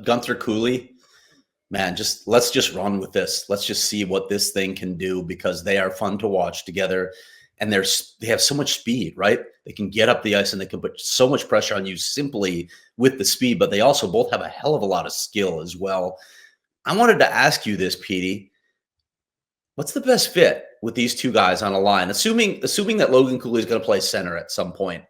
Guenther Cooley, man, let's just run with this. Let's just see what this thing can do because they are fun to watch together, and they have so much speed, right? They can get up the ice and they can put so much pressure on you simply with the speed, but they also both have a hell of a lot of skill as well. I wanted to ask you this, Petey. What's the best fit with these two guys on a line? Assuming that Logan Cooley is going to play center at some point,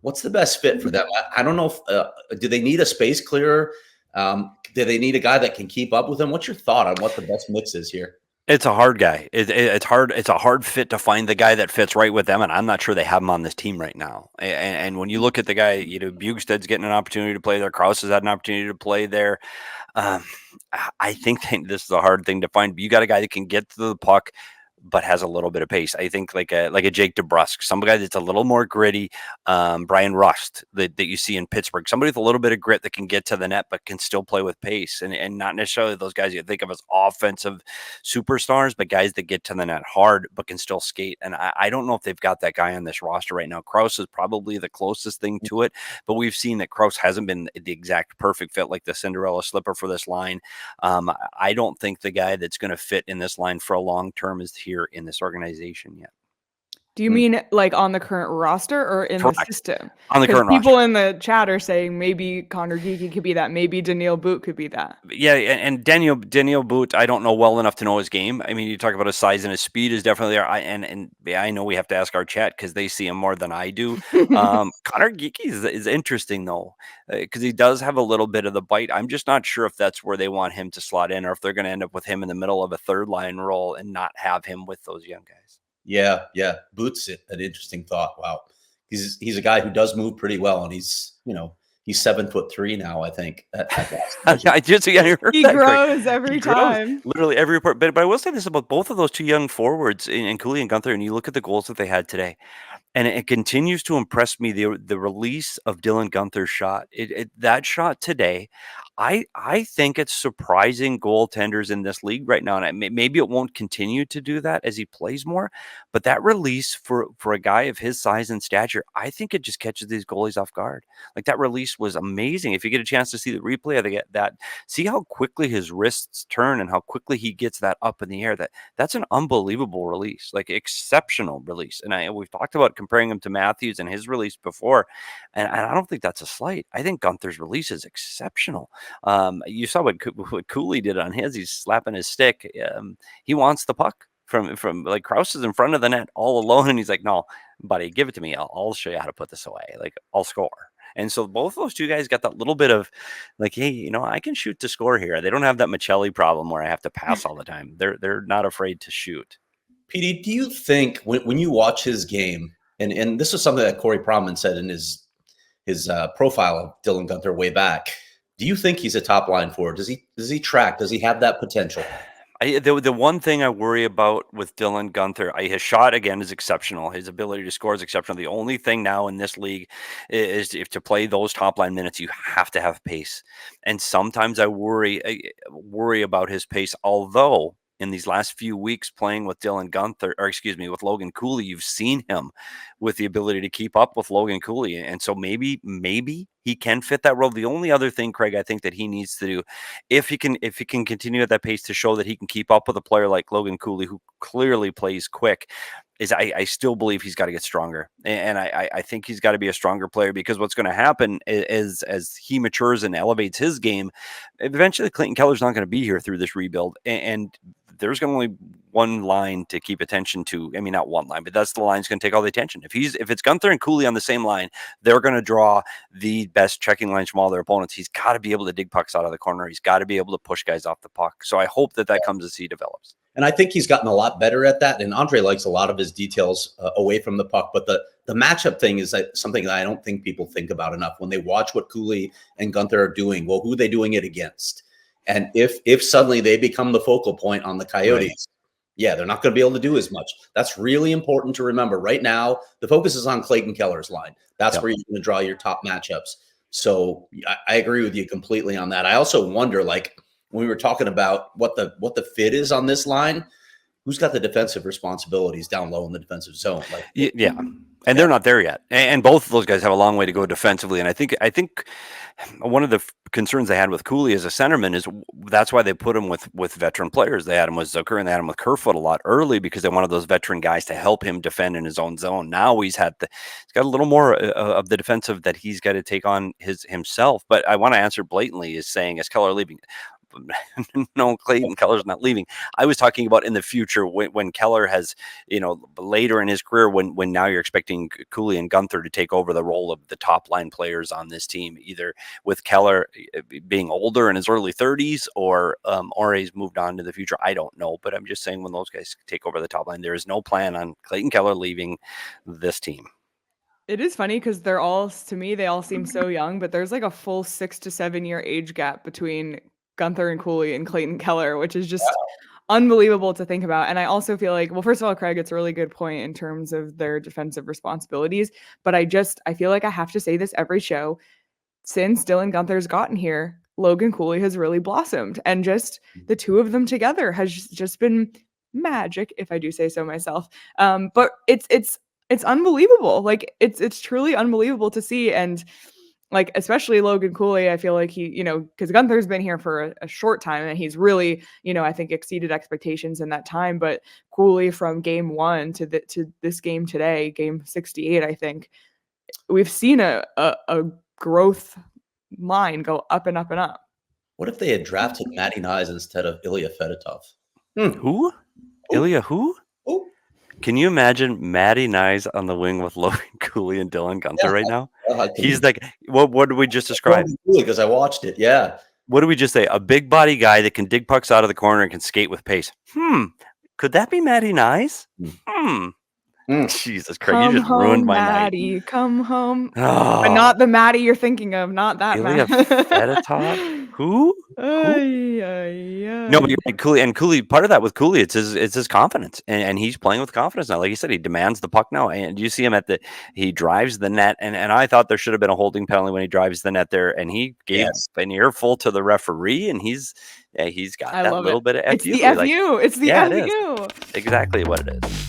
what's the best fit for them? I don't know if do they need a space clearer? Do they need a guy that can keep up with them? What's your thought on what the best mix is here? It's a hard guy. It's hard. It's a hard fit to find the guy that fits right with them, and I'm not sure they have him on this team right now. And when you look at the guy, Bugsted's getting an opportunity to play there. Krause has had an opportunity to play there. I think this is a hard thing to find. But you got a guy that can get to the puck, but has a little bit of pace. I think like a Jake DeBrusk, some guy that's a little more gritty. Brian Rust that you see in Pittsburgh, somebody with a little bit of grit that can get to the net, but can still play with pace, and not necessarily those guys you think of as offensive superstars, but guys that get to the net hard, but can still skate. And I don't know if they've got that guy on this roster right now. Krause is probably the closest thing to it, but we've seen that Krause hasn't been the exact perfect fit, like the Cinderella slipper for this line. I don't think the guy that's going to fit in this line for a long term is here in this organization yet. Do you mean like on the current roster or in Correct. the system? On the current people roster. in the chat are saying maybe Connor Geeky could be that. Maybe Daniil Boot could be that. Yeah, and Daniil Boot, I don't know well enough to know his game. I mean, you talk about his size and his speed is definitely there. I know we have to ask our chat because they see him more than I do. Connor Geeky is interesting though, because he does have a little bit of the bite. I'm just not sure if that's where they want him to slot in, or if they're going to end up with him in the middle of a third line role and not have him with those young guys. Yeah. Boots, an interesting thought. Wow, he's a guy who does move pretty well, and he's 7'3" now, I think. I just he grows every time, literally every report. But I will say this about both of those two young forwards in Cooley and Guenther, and you look at the goals that they had today. And it continues to impress me, the release of Dylan Guenther's shot. That shot today, I think it's surprising goaltenders in this league right now. And maybe it won't continue to do that as he plays more. But that release for a guy of his size and stature, I think it just catches these goalies off guard. Like that release was amazing. If you get a chance to see the replay of that, see how quickly his wrists turn and how quickly he gets that up in the air. That's an unbelievable release, like exceptional release. And we've talked about comparing him to Matthews and his release before, and I don't think that's a slight. I think Guenther's release is exceptional. You saw what Cooley did on his. He's slapping his stick. He wants the puck from like Krause is in front of the net all alone, and he's like, "No, buddy, give it to me. I'll show you how to put this away. Like I'll score." And so both those two guys got that little bit of like, hey, I can shoot to score here. They don't have that Michelli problem where I have to pass all the time. They're not afraid to shoot. Petey, do you think when you watch his game, and this is something that Corey Proman said in his profile of Dylan Guenther way back, do you think he's a top line forward? Does he track? Does he have that potential? The one thing I worry about with Dylan Guenther, his shot again is exceptional. His ability to score is exceptional. The only thing now in this league is if to play those top line minutes, you have to have pace. And sometimes I worry about his pace, although in these last few weeks playing with with Logan Cooley, you've seen him with the ability to keep up with Logan Cooley. And so maybe he can fit that role. The only other thing, Craig, I think that he needs to do, if he can continue at that pace to show that he can keep up with a player like Logan Cooley, who clearly plays quick, is I still believe he's got to get stronger. And I think he's got to be a stronger player, because what's going to happen is as he matures and elevates his game, eventually Clayton Keller's not going to be here through this rebuild. And there's going to only one line to keep attention to. I mean, not one line, but that's the line that's going to take all the attention. If it's Guenther and Cooley on the same line, they're going to draw the best checking lines from all their opponents. He's got to be able to dig pucks out of the corner. He's got to be able to push guys off the puck. So I hope that comes as he develops. And I think he's gotten a lot better at that. And Andre likes a lot of his details away from the puck. But the matchup thing is something that I don't think people think about enough when they watch what Cooley and Guenther are doing. Well, who are they doing it against? And if suddenly they become the focal point on the Coyotes, right, yeah, they're not going to be able to do as much. That's really important to remember. Right now, the focus is on Clayton Keller's line. That's where you're going to draw your top matchups. So I agree with you completely on that. I also wonder, like, when we were talking about what the fit is on this line, who's got the defensive responsibilities down low in the defensive zone? Like, Yeah. And they're not there yet. And both of those guys have a long way to go defensively. And I think one of the concerns they had with Cooley as a centerman is that's why they put him with veteran players. They had him with Zucker and they had him with Kerfoot a lot early because they wanted those veteran guys to help him defend in his own zone. Now he's got a little more of the defensive that he's got to take on himself. But I want to answer blatantly is saying, is Keller leaving? No, Clayton Keller's not leaving. I was talking about in the future when Keller has, later in his career, when now you're expecting Cooley and Guenther to take over the role of the top line players on this team, either with Keller being older in his early 30s or he's moved on to the future. I don't know, but I'm just saying when those guys take over the top line, there is no plan on Clayton Keller leaving this team. It is funny because they all seem so young, but there's like a full 6 to 7 year age gap between Guenther and Cooley and Clayton Keller, which is just unbelievable to think about. And I also feel like, well, first of all, Craig, it's a really good point in terms of their defensive responsibilities. But I feel like I have to say this every show. Since Dylan Guenther's gotten here, Logan Cooley has really blossomed. And just the two of them together has just been magic, if I do say so myself. But it's unbelievable. Like it's truly unbelievable to see. And like, especially Logan Cooley, I feel like he, because Guenther's been here for a short time and he's really, I think exceeded expectations in that time. But Cooley from game 1 to this game today, game 68, I think we've seen a growth line go up and up and up. What if they had drafted Matty Nyes instead of Ilya Fedotov? Who? Ilya who? Ooh. Can you imagine Matty Nyes on the wing with Logan Cooley and Dylan Guenther right now? He's like, what did we just describe? Because I watched it, yeah. What did we just say? A big body guy that can dig pucks out of the corner and can skate with pace. Could that be Matty Nyes? Jesus Christ, you just ruined my Maddie, night. Come home. But not the Maddie you're thinking of, not that Ilya Fedotov? Who? No, but you're right, Cooley. And Cooley, part of that with Cooley, it's his confidence. And he's playing with confidence now. Like you said, he demands the puck now. And you see him he drives the net. And I thought there should have been a holding penalty when he drives the net there. And he gave an earful to the referee. And he's got that little bit of FU. It's the FU. It's the FU. Exactly what it is.